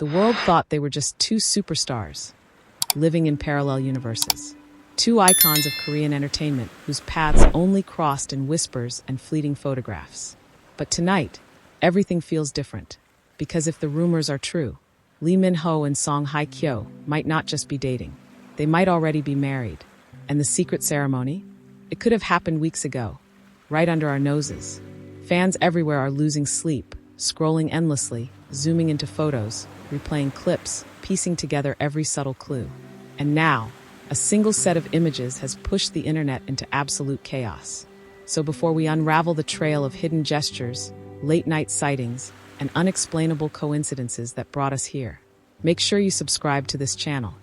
The world thought they were just two superstars, living in parallel universes. Two icons of Korean entertainment whose paths only crossed in whispers and fleeting photographs. But tonight, everything feels different. Because if the rumors are true, Lee Min-ho and Hye Kyo might not just be dating. They might already be married. And the secret ceremony? It could have happened weeks ago, right under our noses. Fans everywhere are losing sleep, scrolling endlessly, zooming into photos, replaying clips, piecing together every subtle clue. And now, a single set of images has pushed the internet into absolute chaos. So before we unravel the trail of hidden gestures, late-night sightings, and unexplainable coincidences that brought us here, make sure you subscribe to this channel,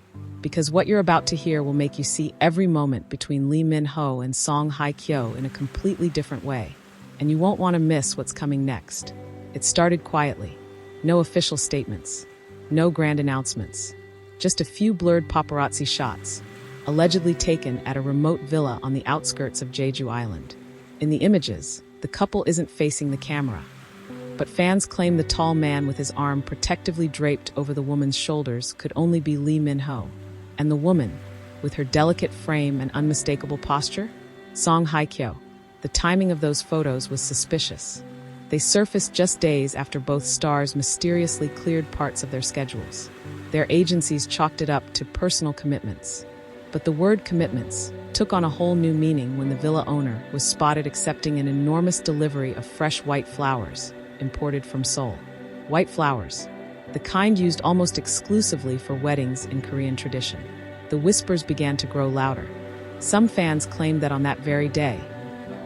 because what you're about to hear will make you see every moment between Lee Min-ho and Hye Kyo in a completely different way, and you won't want to miss what's coming next. It started quietly. No official statements. No grand announcements. Just a few blurred paparazzi shots, allegedly taken at a remote villa on the outskirts of Jeju Island. In the images, the couple isn't facing the camera, but fans claim the tall man with his arm protectively draped over the woman's shoulders could only be Lee Min-ho. And the woman, with her delicate frame and unmistakable posture? Hye Kyo. The timing of those photos was suspicious. They surfaced just days after both stars mysteriously cleared parts of their schedules. Their agencies chalked it up to personal commitments. But the word commitments took on a whole new meaning when the villa owner was spotted accepting an enormous delivery of fresh white flowers, imported from Seoul. White flowers, the kind used almost exclusively for weddings in Korean tradition. The whispers began to grow louder. Some fans claimed that on that very day,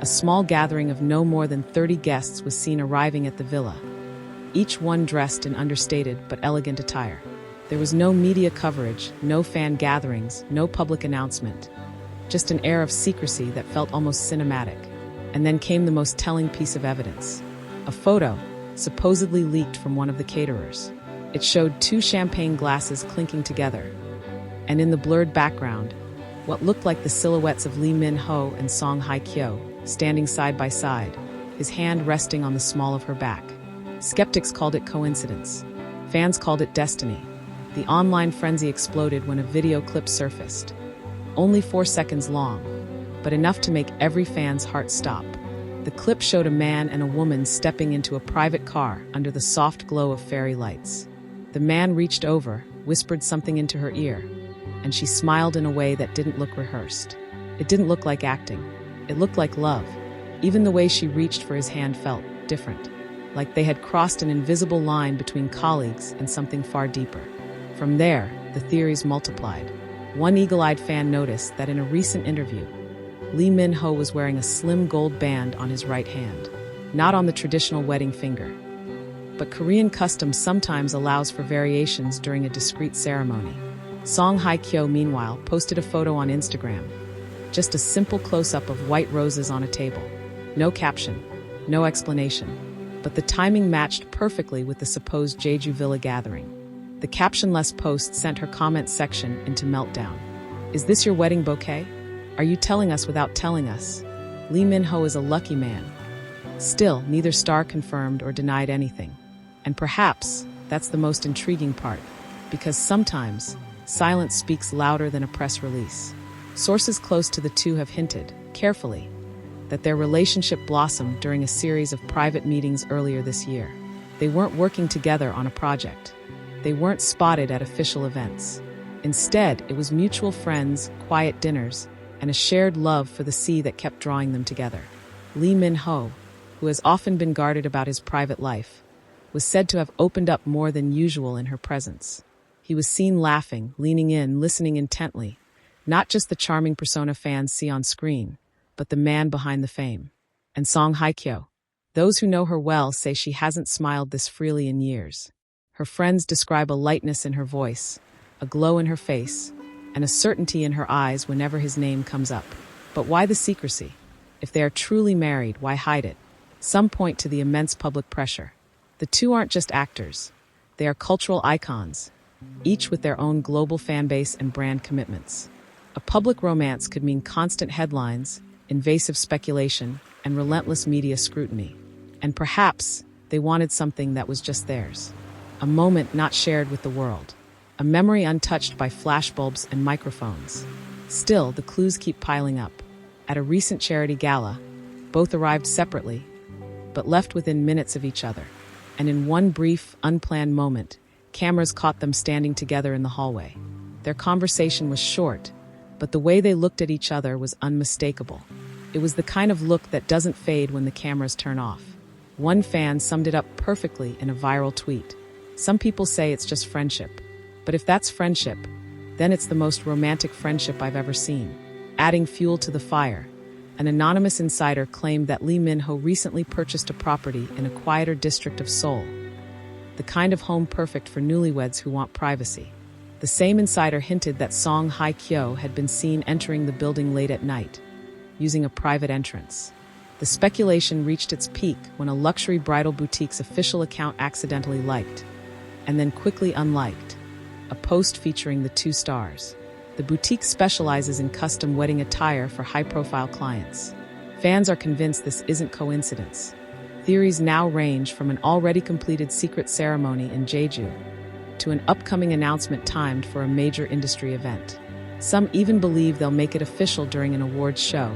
a small gathering of no more than 30 guests was seen arriving at the villa, each one dressed in understated but elegant attire. There was no media coverage, no fan gatherings, no public announcement, just an air of secrecy that felt almost cinematic. And then came the most telling piece of evidence. A photo, supposedly leaked from one of the caterers. It showed two champagne glasses clinking together, and in the blurred background, what looked like the silhouettes of Lee Min-ho and Hye Kyo, standing side by side, his hand resting on the small of her back. Skeptics called it coincidence. Fans called it destiny. The online frenzy exploded when a video clip surfaced. Only 4 seconds long, but enough to make every fan's heart stop. The clip showed a man and a woman stepping into a private car under the soft glow of fairy lights. The man reached over, whispered something into her ear, and she smiled in a way that didn't look rehearsed. It didn't look like acting. It looked like love. Even the way she reached for his hand felt different, like they had crossed an invisible line between colleagues and something far deeper. From there, the theories multiplied. One eagle-eyed fan noticed that in a recent interview, Lee Min-ho was wearing a slim gold band on his right hand, not on the traditional wedding finger. But Korean custom sometimes allows for variations during a discreet ceremony. Hye Kyo, meanwhile, posted a photo on Instagram. Just a simple close-up of white roses on a table. No caption, no explanation. But the timing matched perfectly with the supposed Jeju Villa gathering. The captionless post sent her comment section into meltdown. Is this your wedding bouquet? Are you telling us without telling us? Lee Min-ho is a lucky man. Still, neither star confirmed or denied anything. And perhaps that's the most intriguing part, because sometimes silence speaks louder than a press release. Sources close to the two have hinted, carefully, that their relationship blossomed during a series of private meetings earlier this year. They weren't working together on a project. They weren't spotted at official events. Instead, it was mutual friends, quiet dinners, and a shared love for the sea that kept drawing them together. Lee Min-ho, who has often been guarded about his private life, was said to have opened up more than usual in her presence. He was seen laughing, leaning in, listening intently, not just the charming persona fans see on screen, but the man behind the fame. And Hye Kyo. Those who know her well say she hasn't smiled this freely in years. Her friends describe a lightness in her voice, a glow in her face, and a certainty in her eyes whenever his name comes up. But why the secrecy? If they are truly married, why hide it? Some point to the immense public pressure. The two aren't just actors. They are cultural icons, each with their own global fan base and brand commitments. A public romance could mean constant headlines, invasive speculation, and relentless media scrutiny. And perhaps they wanted something that was just theirs. a moment not shared with the world, a memory untouched by flashbulbs and microphones. Still, the clues keep piling up. At a recent charity gala, both arrived separately, but left within minutes of each other. And in one brief, unplanned moment, cameras caught them standing together in the hallway. Their conversation was short, but the way they looked at each other was unmistakable. It was the kind of look that doesn't fade when the cameras turn off. One fan summed it up perfectly in a viral tweet. Some people say it's just friendship, but if that's friendship, then it's the most romantic friendship I've ever seen. Adding fuel to the fire, an anonymous insider claimed that Lee Min-ho recently purchased a property in a quieter district of Seoul, the kind of home perfect for newlyweds who want privacy. The same insider hinted that Song Hye Kyo had been seen entering the building late at night, using a private entrance. The speculation reached its peak when a luxury bridal boutique's official account accidentally liked, and then quickly unliked, a post featuring the two stars. The boutique specializes in custom wedding attire for high-profile clients. Fans are convinced this isn't coincidence. Theories now range from an already completed secret ceremony in Jeju to an upcoming announcement timed for a major industry event. Some even believe they'll make it official during an awards show,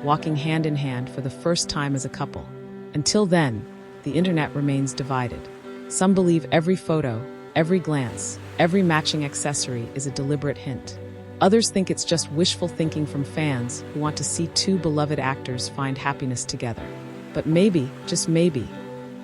walking hand in hand for the first time as a couple. Until then, the internet remains divided. Some believe every photo, every glance, every matching accessory is a deliberate hint. Others think it's just wishful thinking from fans who want to see two beloved actors find happiness together. But maybe, just maybe,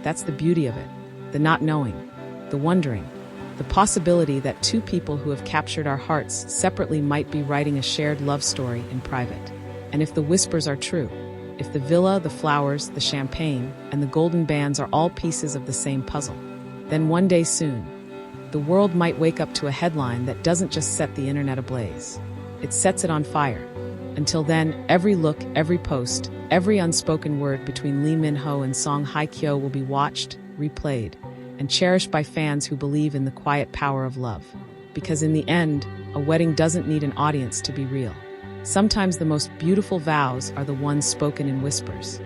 that's the beauty of it. The not knowing, the wondering, the possibility that two people who have captured our hearts separately might be writing a shared love story in private. And if the whispers are true, if the villa, the flowers, the champagne, and the golden bands are all pieces of the same puzzle, then one day soon, the world might wake up to a headline that doesn't just set the internet ablaze. It sets it on fire. Until then, every look, every post, every unspoken word between Lee Min-ho and Song Hye Kyo will be watched, replayed, and cherished by fans who believe in the quiet power of love. Because in the end, a wedding doesn't need an audience to be real. Sometimes the most beautiful vows are the ones spoken in whispers.